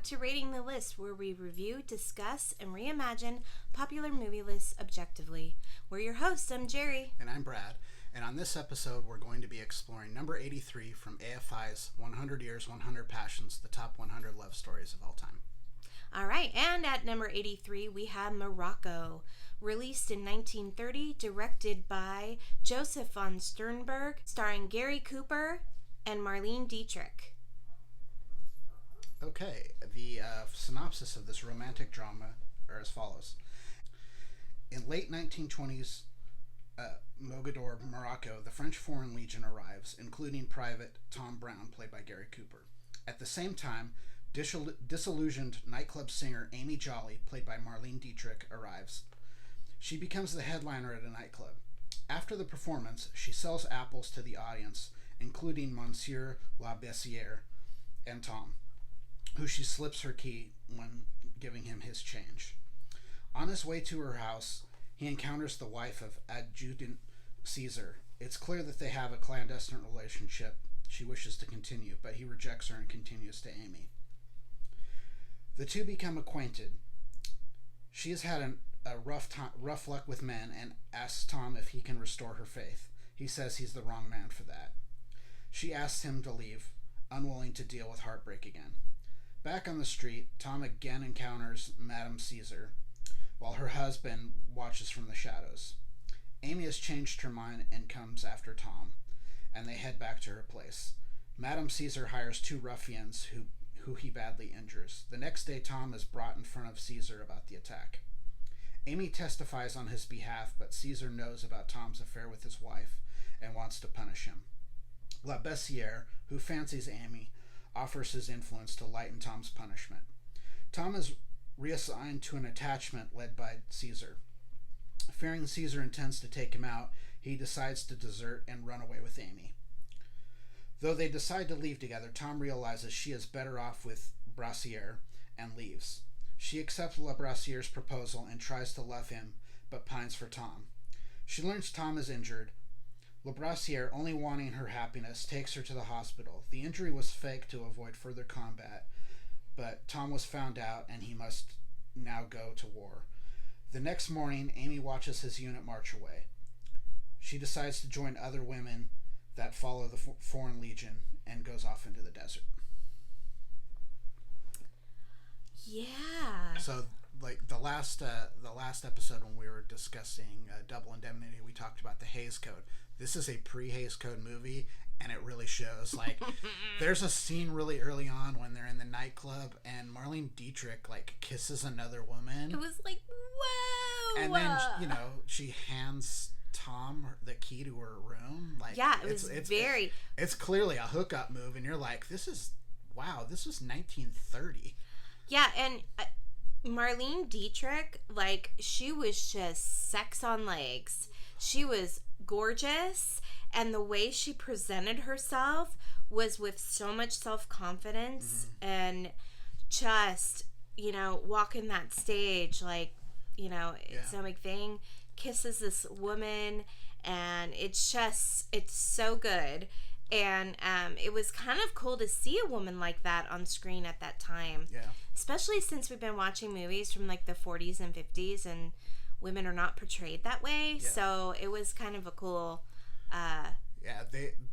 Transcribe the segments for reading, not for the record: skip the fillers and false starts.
to Rating the List, where we review, discuss, and reimagine popular movie lists objectively. We're your hosts. I'm Jerry. And I'm Brad. And on this episode, we're going to be exploring number 83 from AFI's 100 Years, 100 Passions, the top 100 love stories of all time. All right, and at number 83, we have Morocco. Released in 1930, directed by Joseph von Sternberg, starring Gary Cooper and Marlene Dietrich. Okay, the synopsis of this romantic drama are as follows. In late 1920s, Mogador, Morocco, the French Foreign Legion arrives, including Private Tom Brown, played by Gary Cooper. At the same time, disillusioned nightclub singer Amy Jolly, played by Marlene Dietrich, arrives. She becomes the headliner at a nightclub. After the performance, she sells apples to the audience, including Monsieur La Bessière and Tom, who she slips her key when giving him his change. On his way to her house, he encounters the wife of Adjutant Caesar. It's clear that they have a clandestine relationship she wishes to continue, but he rejects her and continues to Amy. The two become acquainted. She has had a rough luck with men and asks Tom if he can restore her faith. He says he's the wrong man for that. She asks him to leave, unwilling to deal with heartbreak again. Back on the street, Tom again encounters Madame Caesar, while her husband watches from the shadows. Amy has changed her mind and comes after Tom, and they head back to her place. Madame Caesar hires two ruffians who he badly injures. The next day, Tom is brought in front of Caesar about the attack. Amy testifies on his behalf, but Caesar knows about Tom's affair with his wife and wants to punish him. La Bessière, who fancies Amy, offers his influence to lighten Tom's punishment. Tom is reassigned to an attachment led by Caesar. Fearing Caesar intends to take him out, he decides to desert and run away with Amy. Though they decide to leave together, Tom realizes she is better off with Brassière and leaves. She accepts La Brassière's proposal and tries to love him, but pines for Tom. She learns Tom is injured. La Brassière, only wanting her happiness, takes her to the hospital. The injury was fake to avoid further combat, but Tom was found out and he must now go to war. The next morning, Amy watches his unit march away. She decides to join other women that follow the Foreign Legion and goes off into the desert. Yeah. So, like the last episode when we were discussing Double Indemnity, we talked about the Hays Code. This is a pre-Hays Code movie, and it really shows. Like, there's a scene really early on when they're in the nightclub, and Marlene Dietrich like kisses another woman. It was like, whoa. And then she hands Tom the key to her room. Like, yeah, it's clearly a hookup move, and you're like, this was 1930. Yeah, and Marlene Dietrich, like, she was just sex on legs. She was gorgeous, and the way she presented herself was with so much self-confidence, and just, walking that stage, like, it's no big thing, kisses this woman, and it's so good. And it was kind of cool to see a woman like that on screen at that time. Yeah. Especially since we've been watching movies from like the 40s and 50s and women are not portrayed that way. Yeah. So it was kind of a cool...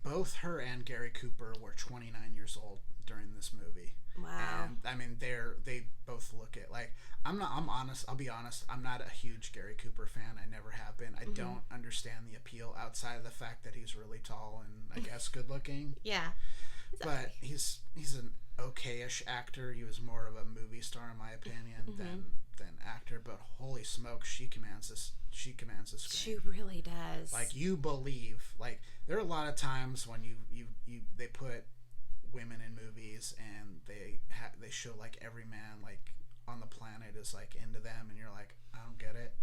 both her and Gary Cooper were 29 years old during this movie. Wow. And I mean, they both look it. Like, I'll be honest, I'm not a huge Gary Cooper fan. I never have been. I don't understand the appeal outside of the fact that he's really tall and I guess good looking. Yeah. But he's an okay-ish actor. He was more of a movie star in my opinion than actor, but holy smokes, she commands the screen. She really does. Like, you believe. Like, there are a lot of times when they put women in movies and they show like every man like on the planet is like into them, and you're like, I don't get it.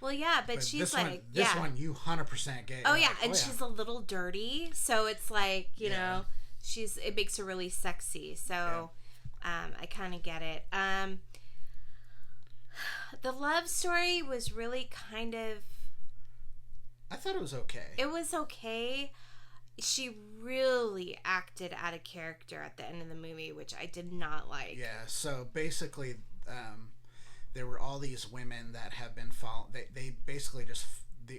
Well, yeah, but she's this like, this one you 100% get. Oh yeah, like, and she's a little dirty, so it's like it makes her really sexy. So I kind of get it. The love story was really kind of... I thought it was okay. It was okay. she really acted out of character at the end of the movie, which I did not like. Yeah, so basically, there were all these women that have been they basically just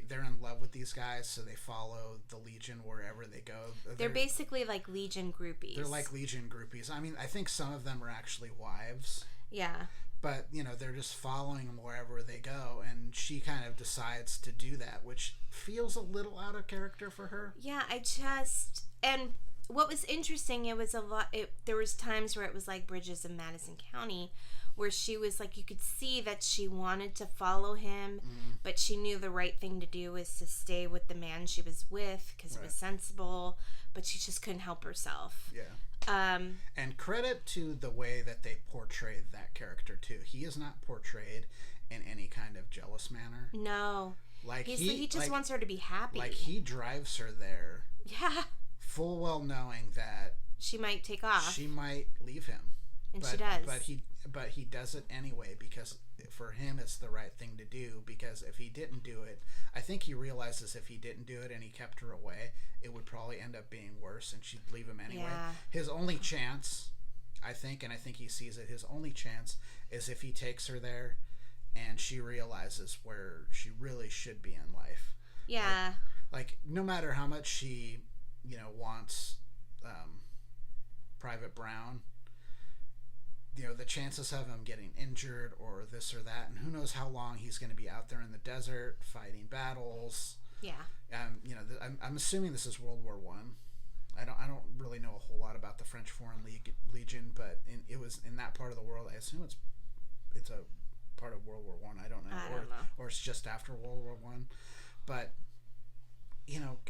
they're in love with these guys, so they follow the Legion wherever they go. They're basically like Legion groupies. They're like Legion groupies. I mean, I think some of them are actually wives. Yeah. But, they're just following them wherever they go, and she kind of decides to do that, which feels a little out of character for her. Yeah, and what was interesting, it was a lot, there was times where it was like Bridges in Madison County, where she was like, you could see that she wanted to follow him, but she knew the right thing to do was to stay with the man she was with, because it was sensible, but she just couldn't help herself. Yeah. And credit to the way that they portrayed that character too. He is not portrayed in any kind of jealous manner. No. Like he just wants her to be happy. Like he drives her there. Yeah. Full well knowing that she might take off. She might leave him. And she does. But he does it anyway because for him it's the right thing to do, because if he didn't do it, I think he realizes if he didn't do it and he kept her away, it would probably end up being worse and she'd leave him anyway. Yeah. His only chance, I think he sees it, his only chance is if he takes her there and she realizes where she really should be in life. Yeah. Like no matter how much she, wants Private Brown, the chances of him getting injured or this or that, and who knows how long he's going to be out there in the desert fighting battles. Yeah. I'm assuming this is World War One. I don't really know a whole lot about the French Foreign Legion, but it was in that part of the world. I assume it's a part of World War One. I don't know, or it's just after World War One. But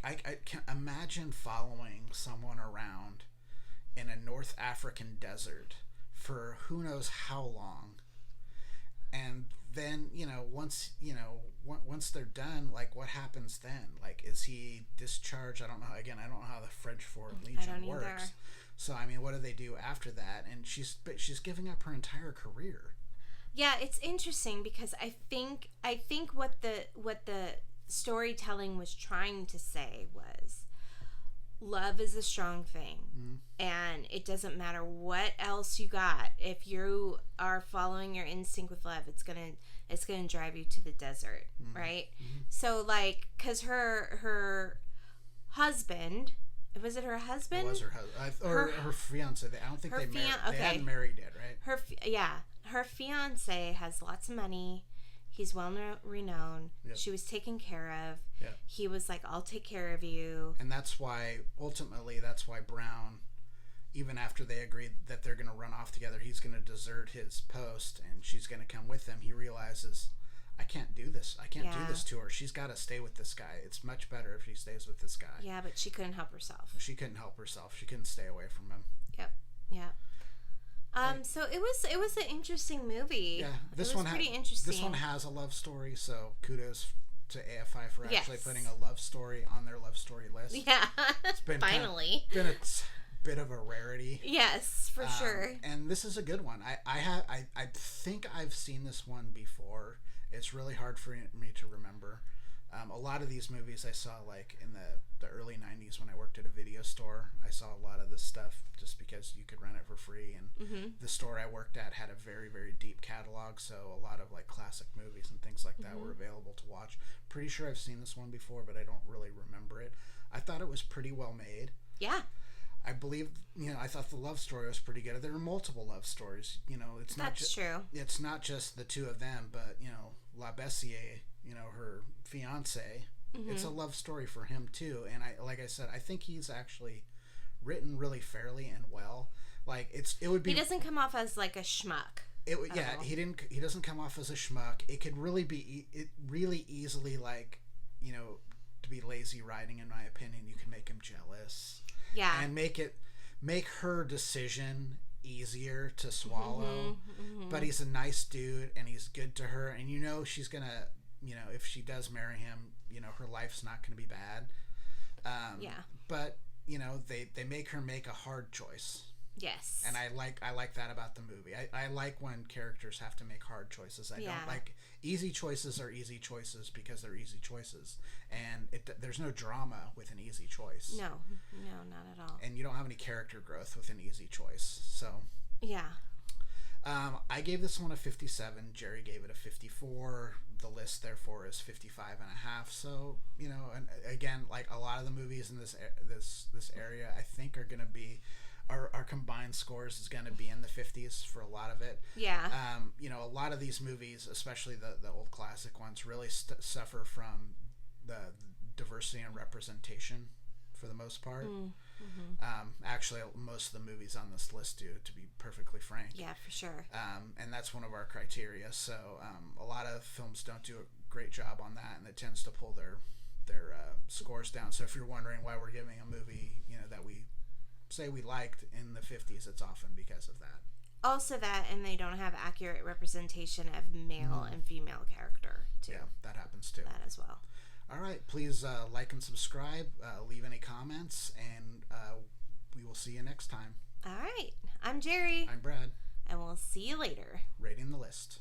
I can imagine following someone around in a North African desert for who knows how long, and then once they're done, like what happens then? Like, is he discharged? I don't know. Again, I don't know how the French Foreign Legion works. Either. So I mean, what do they do after that? And she's giving up her entire career. Yeah, it's interesting because I think what the storytelling was trying to say was love is a strong thing, and it doesn't matter what else you got. If you are following your instinct with love, it's gonna drive you to the desert, right? So like, because her husband, was it her husband? It was her husband, or her fiance. I don't think they hadn't married yet, right? Her fiance has lots of money. He's well renowned. Yep. She was taken care of. Yep. He was like, I'll take care of you. And that's why Brown, even after they agreed that they're going to run off together, he's going to desert his post and she's going to come with him. He realizes, I can't do this. I can't do this to her. She's got to stay with this guy. It's much better if she stays with this guy. Yeah, but she couldn't help herself. She couldn't help herself. She couldn't stay away from him. Yep. Yeah. So it was an interesting movie. Yeah, this one pretty interesting. This one has a love story, so kudos to AFI for actually putting a love story on their love story list. Yeah, it's been finally been a bit of a rarity. Yes, for sure. And this is a good one. I think I've seen this one before. It's really hard for me to remember. A lot of these movies I saw like in the early 90s when I worked at a video store. I saw a lot of this stuff just because you could rent it for free, and the store I worked at had a very, very deep catalog, so a lot of like classic movies and things like that were available to watch. Pretty sure I've seen this one before, but I don't really remember it. I thought it was pretty well made. Yeah. I believe, I thought the love story was pretty good. There are multiple love stories. It's not true. It's not just the two of them, but La Bessier, her fiance, it's a love story for him too. And like I said, I think he's actually written really fairly and well. Like it would be. He doesn't come off as like a schmuck. He doesn't come off as a schmuck. It could really be really easily like, to be lazy writing, in my opinion. You can make him jealous. Yeah. And make her decision easier to swallow. But he's a nice dude and he's good to her, and she's gonna, if she does marry him, her life's not gonna be bad. But they make her make a hard choice. Yes. And I like that about the movie. I like when characters have to make hard choices. I don't like easy choices are easy choices because they're easy choices, and there's no drama with an easy choice. No, not at all. And you don't have any character growth with an easy choice. So yeah. I gave this one a 57. Jerry gave it a 54. The list, therefore, is 55 and a half. So, you know, and again, like a lot of the movies in this area, I think are going to be, our combined scores is going to be in the 50s for a lot of it. Yeah. You know, a lot of these movies, especially the old classic ones, really suffer from the diversity and representation for the most part. Actually, most of the movies on this list do, to be perfectly frank. Yeah, for sure. And that's one of our criteria. So a lot of films don't do a great job on that, and it tends to pull their scores down. So if you're wondering why we're giving a movie, you know, that we say we liked in the 50s, it's often because of that. Also that, and they don't have accurate representation of male and female character, too. Yeah, that happens too. That as well. All right, please like and subscribe, leave any comments, and we will see you next time. All right. I'm Jerry. I'm Brad. And we'll see you later. Rating the list.